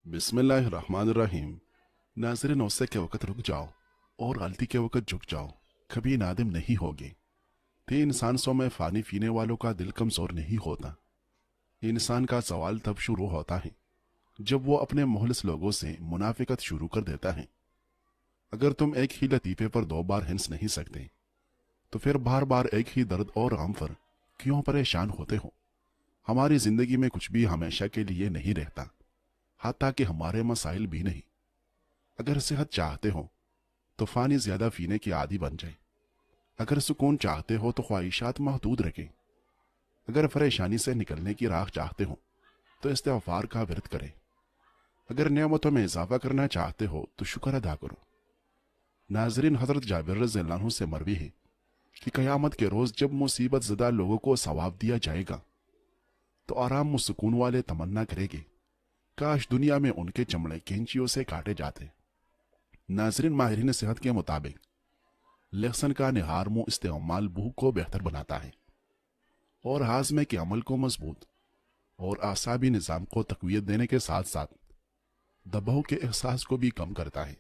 बिस्मिल्लाहिर्रहमानिर्रहीम। नाज़रीन, गुस्से के वक़्त रुक जाओ और गलती के वक़्त झुक जाओ, कभी नादिम नहीं होगे। 3 इंसान में फ़ानी पीने वालों का दिल कमज़ोर नहीं होता। इंसान का सवाल तब शुरू होता है जब वो अपने मुखलिस लोगों से मुनाफिकत शुरू कर देता है। अगर तुम एक ही लतीफ़े पर 2 बार हंस नहीं सकते तो फिर बार बार एक ही दर्द और गम पर क्यों परेशान होते हो। हमारी ज़िंदगी में कुछ भी हमेशा के लिए नहीं रहता, हत्ता कि हमारे मसाइल भी नहीं। अगर सेहत चाहते हो तो फ़ानी ज़्यादा पीने की आदी बन जाए। अगर सुकून चाहते हो तो ख्वाहिशात महदूद रखें। अगर परेशानी से निकलने की राह चाहते हो तो इस्तिग़फ़ार का व्रत करें। अगर नेमतों में इजाफा करना चाहते हो तो शुक्र अदा करो। नाज़रीन, हज़रत जाबिर रज़ियल्लाहु अन्हु से मरवी है कि क़यामत के रोज़ जब मुसीबत ज़दा लोगों को सवाब दिया जाएगा तो आराम व सुकून वाले तमन्ना करेंगे, काश दुनिया में उनके चमड़े कैंचियों से काटे जाते। नाज़रीन, माहिरीन सेहत के मुताबिक लहसुन का निहार मुँह इस्तेमाल भूख को बेहतर बनाता है और हाजमे के अमल को मजबूत और आसाबी निज़ाम को तक़वियत देने के साथ साथ दबाव के एहसास को भी कम करता है।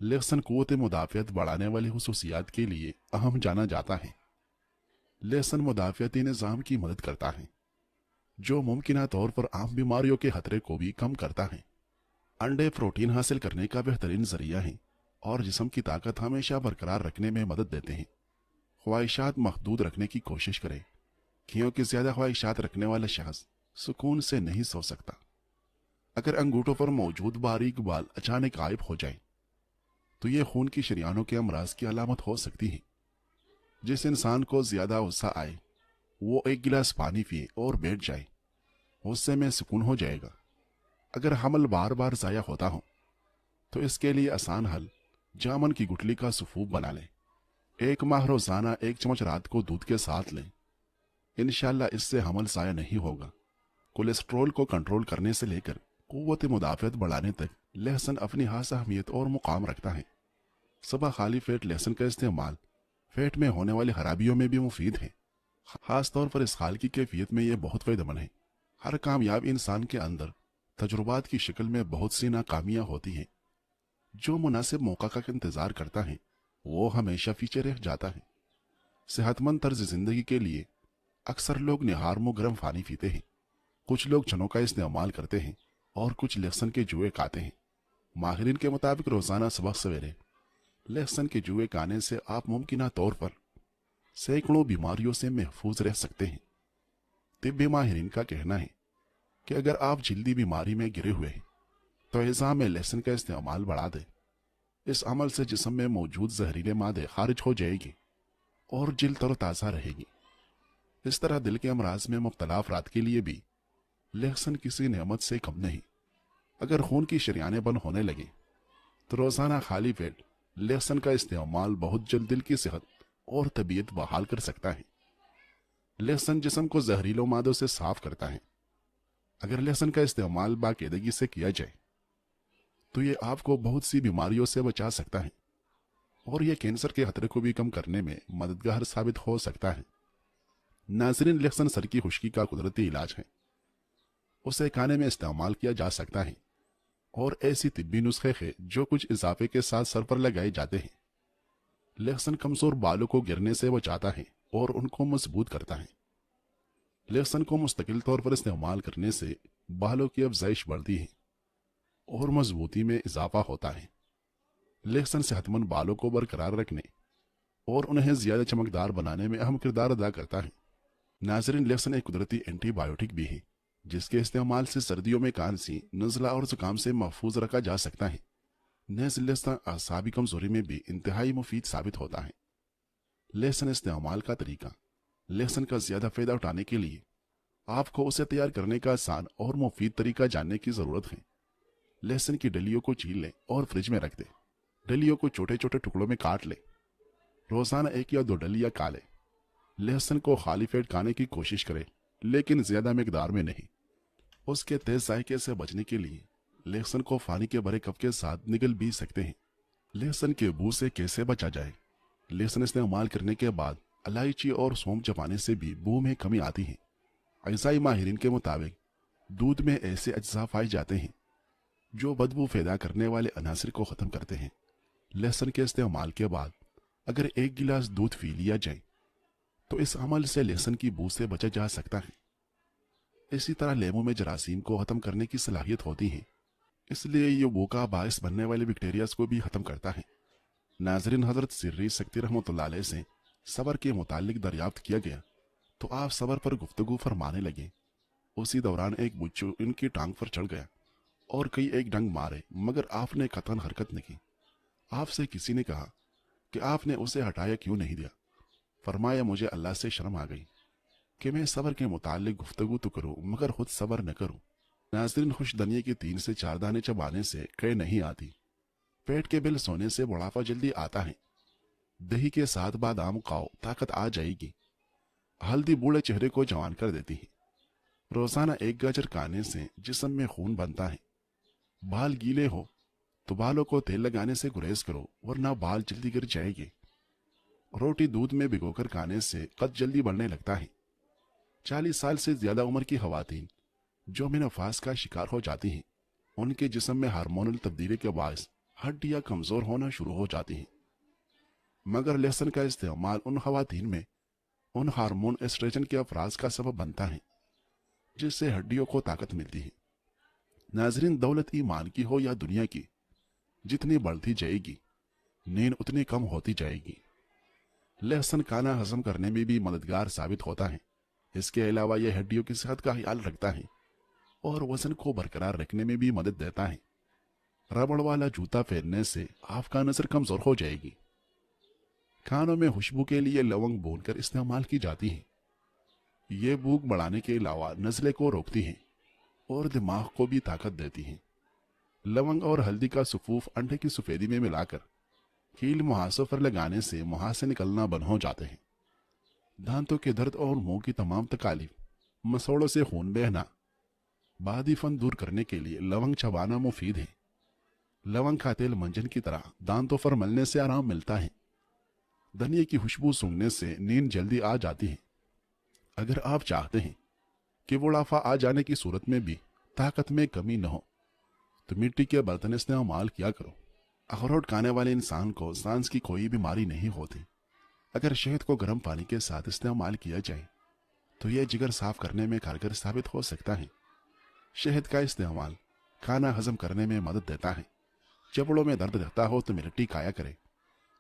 लहसुन क़ुव्वत मुदाफ़ियत बढ़ाने वाली खुसूसियात के लिए अहम जाना जाता है। लहसुन मुदाफ़ियती निज़ाम की मदद करता है, जो मुमकिन तौर पर आम बीमारियों के खतरे को भी कम करता है। अंडे प्रोटीन हासिल करने का बेहतरीन जरिया है और जिस्म की ताकत हमेशा बरकरार रखने में मदद देते हैं। ख्वाहिशात महदूद रखने की कोशिश करें, क्योंकि ज़्यादा ख्वाहिशात रखने वाला शख्स सुकून से नहीं सो सकता। अगर अंगूठों पर मौजूद बारीक बाल अचानक गायब हो जाए तो ये खून की शरियानों के अमराज की अलामत हो सकती है। जिस इंसान को ज़्यादा गुस्सा आए वो एक गिलास पानी पिए और बैठ जाए, गुस्से में सुकून हो जाएगा। अगर हमल बार बार ज़ाया होता हो तो इसके लिए आसान हल जामन की गुठली का सफूफ बना लें। 1 माह रोज़ाना 1 चम्मच रात को दूध के साथ लें। इंशाअल्लाह इससे हमल ज़ाया नहीं होगा। कोलेस्ट्रॉल को कंट्रोल करने से लेकर क़ुव्वत मुदाफ़ियत बढ़ाने तक लहसुन अपनी खास अहमियत और मुकाम रखता है। सुबह खाली पेट लहसुन का इस्तेमाल पेट में होने वाली खराबियों में भी मुफीद है। खास तौर पर इस खाल की कैफियत में यह बहुत फ़ायदेमंद है। हर कामयाब इंसान के अंदर तजुर्बात की शक्ल में बहुत सी नाकामियाँ होती हैं। जो मुनासिब मौका का इंतज़ार करता है वो हमेशा पीछे रह जाता है। सेहतमंद तर्ज ज़िंदगी के लिए अक्सर लोग निहार मुँह गर्म पानी पीते हैं। कुछ लोग चनों का इस्तेमाल करते हैं और कुछ लहसुन के जुए खाते हैं। माहिरीन के मुताबिक रोज़ाना सुबह सवेरे लहसुन के जुए खाने से आप मुमकिन तौर पर सैकड़ों बीमारियों से महफूज रह सकते हैं। तिब्बी माहिरीन का कहना है कि अगर आप जल्दी बीमारी में गिरे हुए हैं तो ऐसा में लहसुन का इस्तेमाल बढ़ा दें। इस अमल से जिस्म में मौजूद जहरीले मादे खारिज हो जाएगी और जिल्द तरोताज़ा रहेगी। इस तरह दिल के अमराज में मुब्तला अफराद के लिए भी लहसुन किसी नेमत से कम नहीं। अगर खून की शरियानें बंद होने लगे तो रोज़ाना खाली पेट लहसुन का इस्तेमाल बहुत जल्द दिल की सेहत और तबीयत बहाल कर सकता है। लहसुन जिस्म को जहरीले मादों से साफ करता है। अगर लहसुन का इस्तेमाल बाकायदगी से किया जाए तो ये आपको बहुत सी बीमारियों से बचा सकता है और यह कैंसर के खतरे को भी कम करने में मददगार साबित हो सकता है। नाज़रीन, लहसुन सर की खुश्की का कुदरती इलाज है। उसे खाने में इस्तेमाल किया जा सकता है और ऐसी तिब्बी नुस्खे हैं जो कुछ इजाफे के साथ सर पर लगाए जाते हैं। लहसुन कमजोर बालों को गिरने से बचाता है और उनको मजबूत करता है। लहसुन को मुस्तकिल तौर पर इस्तेमाल करने से बालों की अफजाइश बढ़ती है और मजबूती में इजाफा होता है। लहसुन सेहतमंद बालों को बरकरार रखने और उन्हें ज्यादा चमकदार बनाने में अहम किरदार अदा करता है। नाज़रीन, लहसुन एक कुदरती एंटीबायोटिक भी है जिसके इस्तेमाल से सर्दियों में खांसी, नज़ला और जुकाम से महफूज रखा जा सकता है। नेज़ लहसुन आसाबी कमजोरी में भी इंतहाई मुफीद साबित होता है। लहसुन इस्तेमाल का तरीका। लहसुन का ज़्यादा फ़ायदा उठाने के लिए आपको उसे तैयार करने का आसान और मुफीद तरीका जानने की ज़रूरत है। लहसुन की डलियों को छील लें और फ्रिज में रख दें। डलियों को छोटे छोटे टुकड़ों में काट लें। रोज़ाना 1 या 2 डलियाँ खा लें। लहसुन को खाली पेट खाने की कोशिश करें, लेकिन ज़्यादा मकदार में नहीं। उसके तेज जायके से बचने के लिए लहसुन को पानी के भरे कप के साथ निगल भी सकते हैं। लहसुन के बू से कैसे बचा जाए। लहसुन इस्तेमाल करने के बाद इलायची और सौंफ चबाने से भी बू में कमी आती है। अज़ाई माहिरीन के मुताबिक दूध में ऐसे अज्जा पाए जाते हैं जो बदबू पैदा करने वाले अनासिर को ख़त्म करते हैं। लहसुन के इस्तेमाल के बाद अगर 1 गिलास दूध पी लिया जाए तो इस अमल से लहसुन की बू से बचा जा सकता है। इसी तरह लेमू में जरासीम को ख़त्म करने की सलाहियत होती है, इसलिए ये बू का बायस बनने वाले बैक्टीरियाज को भी ख़त्म करता है। नाजरीन, हज़रत सिर्री सक्ती रहमतुल्लाह अलैह से सबर के मुतालिक दरियाफ्त किया गया तो आप सबर पर गुफ्तगू फरमाने लगे। उसी दौरान एक बुच्चू इनकी टांग पर चढ़ गया और कई एक डंग मारे, मगर आपने कतन हरकत नहीं की। आपसे किसी ने कहा कि आपने उसे हटाया क्यों नहीं दिया? फरमाया, मुझे अल्लाह से शर्म आ गई कि मैं सबर के मुतालिक गुफ्तगू तो करूं मगर खुद सबर न करूं। नाज़रीन, खुशदनिये के 3 से 4 दाने चबाने से कै नहीं आती। पेट के बिल सोने से बुढ़ापा जल्दी आता है। दही के साथ बादाम खाओ, ताकत आ जाएगी। हल्दी बूढ़े चेहरे को जवान कर देती है। रोजाना 1 गाजर खाने से जिस्म में खून बनता है। बाल गीले हो तो बालों को तेल लगाने से गुरेज करो, वरना बाल जल्दी गिर जाएंगे। रोटी दूध में भिगोकर खाने से कद जल्दी बढ़ने लगता है। 40 साल से ज्यादा उम्र की खवातीन जो मेनोपाज का शिकार हो जाती हैं, उनके जिस्म में हार्मोनल तब्दीली के बायस हड्डियां कमजोर होना शुरू हो जाती हैं। मगर लहसुन का इस्तेमाल उन खवातीन में उन हार्मोन एस्ट्रोजन के अफराज का सबब बनता है जिससे हड्डियों को ताकत मिलती है। नाजरीन, दौलत ईमान की हो या दुनिया की, जितनी बढ़ती जाएगी नींद उतनी कम होती जाएगी। लहसुन खाना हजम करने में भी मददगार साबित होता है। इसके अलावा यह हड्डियों की सेहत का ख्याल रखता है और वजन को बरकरार रखने में भी मदद देता है। रबड़ वाला जूता पहनने से आपका नजर कमजोर हो जाएगी। खानों में खुशबू के लिए लवंग भूनकर इस्तेमाल की जाती है। ये भूख बढ़ाने के अलावा नज़ले को रोकती है और दिमाग को भी ताकत देती है। लवंग और हल्दी का सुफूफ अंडे की सफेदी में मिलाकर कील मुहासों पर लगाने से मुहासे निकलना बंद हो जाते हैं। दांतों के दर्द और मुंह की तमाम तकालीफ, मसोड़ों से खून बहना, बादीफन दूर करने के लिए लवंग चबाना मुफीद है। लवंग का तेल मंजन की तरह दांतों पर मलने से आराम मिलता है। धनिया की खुशबू सूंघने से नींद जल्दी आ जाती है। अगर आप चाहते हैं कि बुढ़ापा आ जाने की सूरत में भी ताकत में कमी न हो तो मिट्टी के बर्तन इस्तेमाल किया करो। अखरोट खाने वाले इंसान को सांस की कोई बीमारी नहीं होती। अगर शहद को गर्म पानी के साथ इस्तेमाल किया जाए तो यह जिगर साफ करने में कारगर साबित हो सकता है। शहद का इस्तेमाल खाना हजम करने में मदद देता है। जबड़ों में दर्द रहता हो तो मिलेट्टी खाया करें।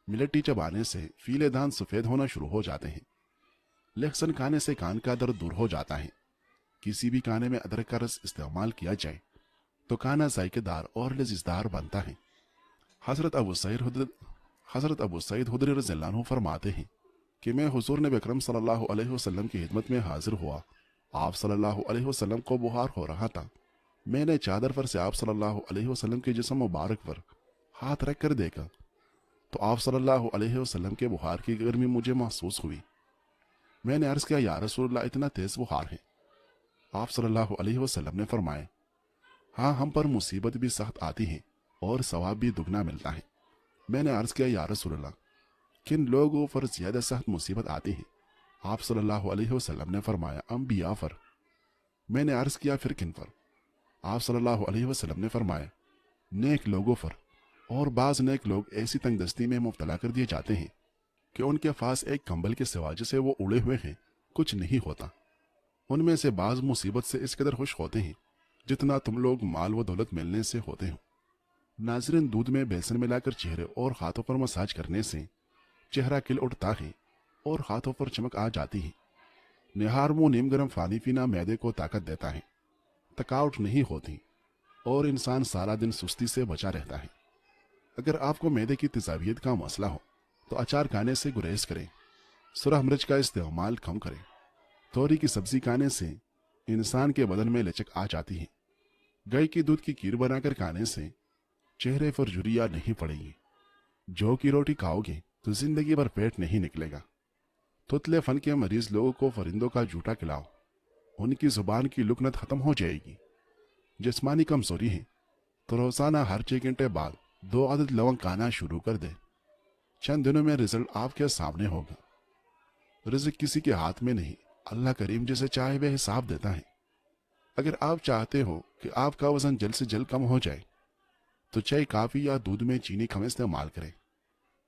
मिलेट्टी चबाने से फीले दांत सफेद होना शुरू हो जाते हैं। लहसुन खाने से कान का दर्द दूर हो जाता है। किसी भी खाने में अदरक का रस इस्तेमाल किया जाए तो खाना जायकेदार और लजीजदार बनता है। हजरत अबू सईद खुदरी रज़ियल्लाहु अन्हु फरमाते हैं कि मैं हुजूर नबी अकरम सल्लल्लाहु अलैहि वसल्लम की खिदमत में हाजिर हुआ। आप सल्लल्लाहु अलैहि वसल्लम को बुखार हो रहा था। मैंने चादर पर से आप सल्लल्लाहु अलैहि वसल्लम के जिस्म मुबारक पर हाथ रख कर देखा तो आप सल्लल्लाहु अलैहि वसल्लम के बुखार की गर्मी मुझे महसूस हुई। मैंने अर्ज किया, या रसूलल्लाह, इतना तेज बुखार है? आप सल्लल्लाहु अलैहि वसल्लम ने फरमाया, हाँ, हम पर मुसीबत भी सख्त आती है और सवाब भी दुगना मिलता है। मैंने अर्ज किया, या रसूलल्लाह, किन लोगों पर ज्यादा सख्त मुसीबत आती है? आप सल्लल्लाहु अलैहि वसल्लम ने फरमाया, अंबिया पर। मैंने अर्ज किया, फिर किन पर? आप सल्लल्लाहु अलैहि वसल्लम ने फरमाया, नेक लोगों पर। और बाज नेक लोग ऐसी तंगदस्ती में मुब्तला कर दिए जाते हैं कि उनके पास एक कंबल के सिवा जिसे वो उड़े हुए हैं कुछ नहीं होता। उनमें से बाज मुसीबत से इस कदर खुश होते हैं जितना तुम लोग माल व दौलत मिलने से होते हो। नाजरीन, दूध में बेसन मिलाकर चेहरे और हाथों पर मसाज करने से चेहरा खिल उठता है और हाथों पर चमक आ जाती है। निहार मुंह नीम गर्म पानी पीना मैदे को ताकत देता है, थकावट नहीं होती और इंसान सारा दिन सुस्ती से बचा रहता है। अगर आपको मैदे की तेजाबियत का मसला हो तो अचार खाने से गुरेज करें। सुरख मिर्च का इस्तेमाल कम करें। तोरी की सब्जी खाने से इंसान के बदन में लचक आ जाती है। गाय की दूध की खीर बनाकर खाने से चेहरे पर झुर्रियां नहीं पड़ेगी। जौ की रोटी खाओगे तो जिंदगी भर पेट नहीं निकलेगा। तुतले फन के मरीज लोगों को परिंदों का जूठा खिलाओ, उनकी जुबान की लुकनत खत्म हो जाएगी। जिस्मानी कमजोरी है तो रोजाना हर 6 घंटे बाद 2 आदत लवंग खाना शुरू कर दे। चंद दिनों में रिजल्ट आपके सामने होगा। रिज़्क किसी के हाथ में नहीं, अल्लाह करीम जिसे चाहे वह हिसाब देता है। अगर आप चाहते हो कि आपका वजन जल्द से जल्द कम हो जाए تو چائے کافی یا دودھ میں چینی کم استعمال کریں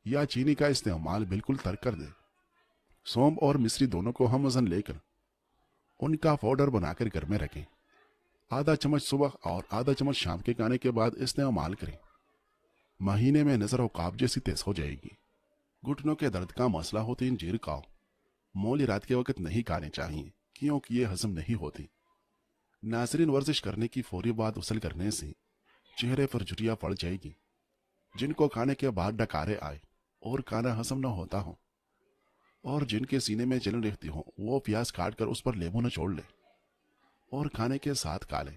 یا چینی کا استعمال بالکل ترک کر دیں۔ سونف اور مصری دونوں کو ہم وزن لے کر ان کا پاؤڈر بنا کر گھر میں رکھیں۔ آدھا چمچ صبح اور آدھا چمچ شام کے کھانے کے بعد استعمال کریں۔ مہینے میں نظر و قاب جیسی تیز ہو جائے گی۔ گھٹنوں کے درد کا مسئلہ ہوتی انجیر کھاؤ۔ مولی رات کے وقت نہیں کھانے چاہیے کیونکہ یہ ہضم نہیں ہوتی۔ ناظرین، ورزش کرنے کی فوری بعد غسل کرنے سے چہرے پر جھریاں پڑ جائے گی۔ جن کو کھانے کے بعد ڈکارے آئے اور کھانا ہضم نہ ہوتا ہو اور جن کے سینے میں جلن رہتی ہو، وہ پیاز کاٹ کر اس پر لیمو نچوڑ لے اور کھانے کے ساتھ کھا لے۔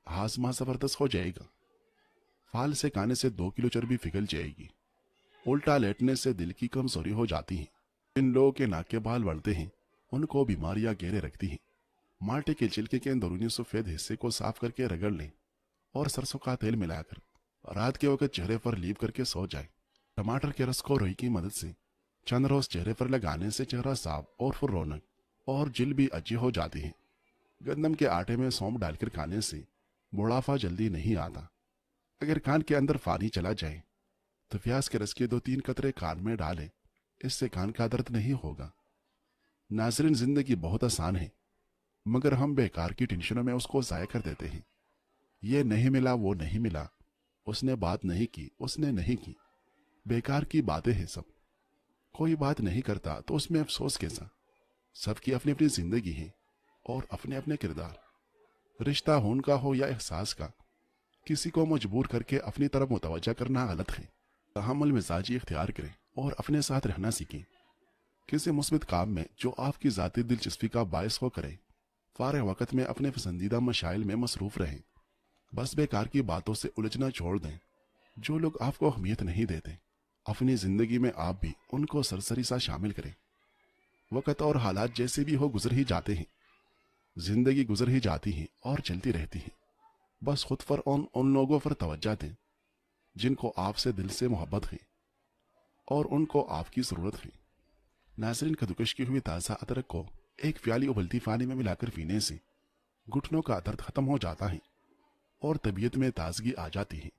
ہاضمہ زبردست ہو جائے گا۔ پھال سے کھانے سے 2 کلو چربی پگھل جائے گی۔ الٹا لیٹنے سے دل کی کمزوری ہو جاتی ہے۔ جن لوگوں کے ناک کے بال بڑھتے ہیں ان کو بیماریاں گھیرے رکھتی ہیں۔ مالٹے کے چھلکے کے اندرونی سفید حصے کو صاف کر کے رگڑ لیں اور سرسوں کا تیل ملا کر رات کے وقت چہرے پر لیپ کر کے سو جائیں۔ ٹماٹر کے رس کو روئی کی مدد سے چند روز چہرے پر لگانے سے چہرہ صاف اور پر رونق اور جلد بھی اچھی ہو جاتی ہے۔ گندم کے آٹے میں سونف ڈال کر کھانے سے بڑھاپا جلدی نہیں آتا۔ اگر کان کے اندر پانی چلا جائے تو پیاز کے رس کے 2-3 قطرے کان میں ڈالیں، اس سے کان کا درد نہیں ہوگا۔ ناظرین، زندگی بہت آسان ہے مگر ہم بیکار کی ٹینشنوں میں اس کو ضائع کر دیتے ہیں۔ یہ نہیں ملا، وہ نہیں ملا، اس نے بات نہیں کی، اس نے نہیں کی، بیکار کی باتیں ہیں سب۔ کوئی بات نہیں کرتا تو اس میں افسوس کیسا؟ سب کی اپنی اپنی زندگی ہے اور اپنے اپنے کردار۔ رشتہ خون کا ہو یا احساس کا، کسی کو مجبور کر کے اپنی طرف متوجہ کرنا غلط ہے۔ تحمل مزاجی اختیار کریں اور اپنے ساتھ رہنا سیکھیں۔ کسی مثبت کام میں جو آپ کی ذاتی دلچسپی کا باعث ہو کریں۔ فارغ وقت میں اپنے پسندیدہ مشائل میں مصروف رہیں۔ بس بیکار کی باتوں سے الجھنا چھوڑ دیں۔ جو لوگ آپ کو اہمیت نہیں دیتے، اپنی زندگی میں آپ بھی ان کو سرسری سا شامل کریں۔ وقت اور حالات جیسے بھی ہو گزر ہی جاتے ہیں۔ زندگی گزر ہی جاتی ہے اور چلتی رہتی ہے۔ بس خود پر ان لوگوں پر توجہ دیں جن کو آپ سے دل سے محبت ہے اور ان کو آپ کی ضرورت ہے۔ ناظرین، کدوکش کی ہوئی تازہ ادرک کو ایک پیالی ابلتی پانی میں ملا کر پینے سے گھٹنوں کا درد ختم ہو جاتا ہے اور طبیعت میں تازگی آ جاتی ہے۔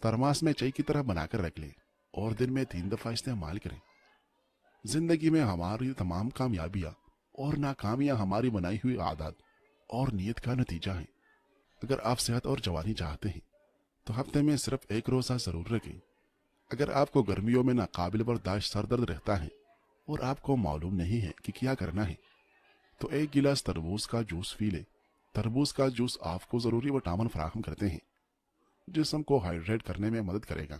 ترماس میں چائے کی طرح بنا کر رکھ لیں اور دن میں 3 دفعہ استعمال کریں۔ زندگی میں ہماری تمام کامیابیاں اور ناکامیاں ہماری بنائی ہوئی عادات اور نیت کا نتیجہ ہیں۔ اگر آپ صحت اور جوانی چاہتے ہیں تو ہفتے میں صرف ایک روزہ ضرور رکھیں۔ اگر آپ کو گرمیوں میں ناقابل برداشت سر درد رہتا ہے اور آپ کو معلوم نہیں ہے کہ کیا کرنا ہے تو ایک گلاس تربوز کا جوس پی لیں۔ تربوز کا جوس آپ کو ضروری وٹامن فراہم کرتے ہیں، جسم کو ہائیڈریٹ کرنے میں مدد کرے گا۔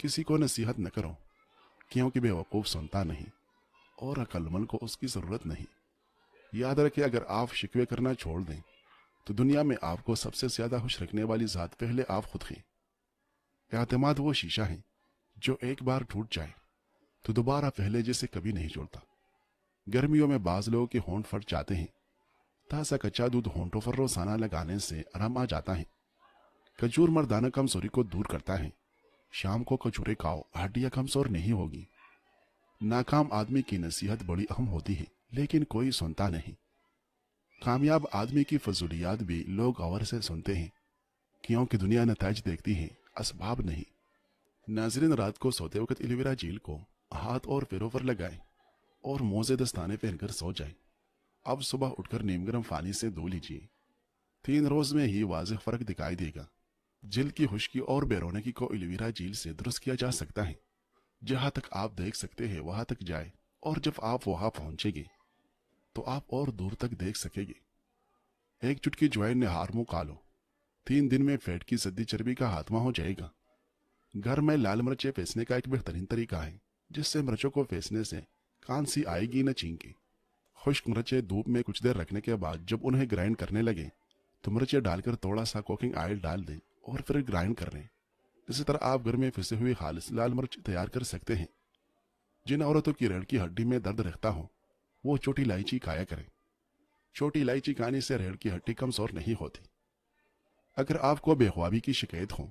کسی کو نصیحت نہ کرو کیونکہ بے وقوف سنتا نہیں اور عقل مند کو اس کی ضرورت نہیں۔ یاد رکھیں، اگر آپ شکوے کرنا چھوڑ دیں تو دنیا میں آپ کو سب سے زیادہ خوش رکھنے والی ذات پہلے آپ خود ہیں۔ اعتماد وہ شیشہ ہے جو ایک بار ٹوٹ جائے تو دوبارہ پہلے جیسے کبھی نہیں جڑتا۔ گرمیوں میں بعض لوگوں کے ہونٹ پھٹ جاتے ہیں۔ تازہ کچا دودھ ہونٹوں پر روزانہ لگانے سے آرام آ جاتا ہے۔ کھجور مردانہ کمزوری کو دور کرتا ہے۔ شام کو کھجوریں کھاؤ، ہڈیاں کمزور نہیں ہوگی۔ ناکام آدمی کی نصیحت بڑی اہم ہوتی ہے لیکن کوئی سنتا نہیں۔ کامیاب آدمی کی فضولیات بھی لوگ غور سے سنتے ہیں کیونکہ دنیا نتائج دیکھتی ہے، اسباب نہیں۔ ناظرین، رات کو سوتے وقت ایلوویرا جیل کو ہاتھ اور پیروں پر لگائیں اور موزے دستانے پہن کر سو جائیں۔ اب صبح اٹھ کر نیم گرم پانی سے دھو لیجیے۔ 3 روز میں ہی واضح فرق دکھائی دے گا۔ جلد کی خشکی اور بے رونقی کو ایلوویرا جیل سے درست کیا جا سکتا ہے۔ جہاں تک آپ دیکھ سکتے ہیں وہاں تک جائے اور جب آپ وہاں پہنچے گے تو آپ اور دور تک دیکھ سکیں گے۔ ایک چٹکی جوائن نہار منہ کھا لو۔ 3 دن میں پیٹ کی سدی چربی کا خاتمہ ہو جائے گا۔ گھر میں لال مرچیں پیسنے کا ایک بہترین طریقہ ہے جس سے مرچوں کو پیسنے سے کھانسی آئے گی نہ چھینکیں۔ خشک مرچیں دھوپ میں کچھ دیر رکھنے کے بعد جب انہیں گرائنڈ کرنے لگیں تو مرچیں ڈال کر تھوڑا سا کوکنگ آئل ڈال دیں اور پھر گرائنڈ کر لیں۔ اسی طرح آپ گھر میں پسے ہوئی خالص لال مرچ تیار کر سکتے ہیں۔ جن عورتوں کی ریڑھ کی ہڈی میں درد رہتا ہو وہ چھوٹی الائچی کھایا کریں۔ چھوٹی الائچی کھانے سے ریڑھ کی ہڈی کمزور نہیں ہوتی۔ اگر آپ کو بے خوابی کی شکایت ہو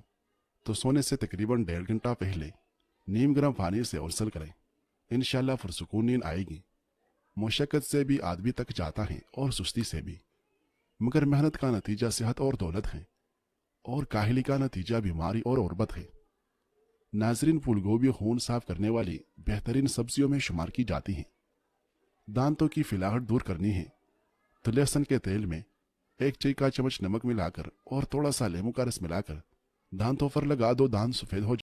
تو سونے سے تقریباً 1.5 گھنٹہ پہلے نیم گرم پانی سے غسل کریں۔ انشاءاللہ پرسکون نیند آئے گی۔ مشقت سے بھی آدمی تک جاتا ہے اور سستی سے بھی، مگر محنت کا نتیجہ صحت اور دولت ہے۔ اور کاہلی کا نتیجہ بیماری اور غربت ہے۔ ناظرین، پھول گوبھی خون صاف کرنے والی بہترین سبزیوں میں شمار کی جاتی ہیں۔ دانتوں کی فلاہٹ دور کرنی ہے تو لہسن کے تیل میں 1 چائے کا چمچ نمک ملا کر اور تھوڑا سا لیمو کا رس ملا کر دانتوں پر لگا دو، دانت سفید ہو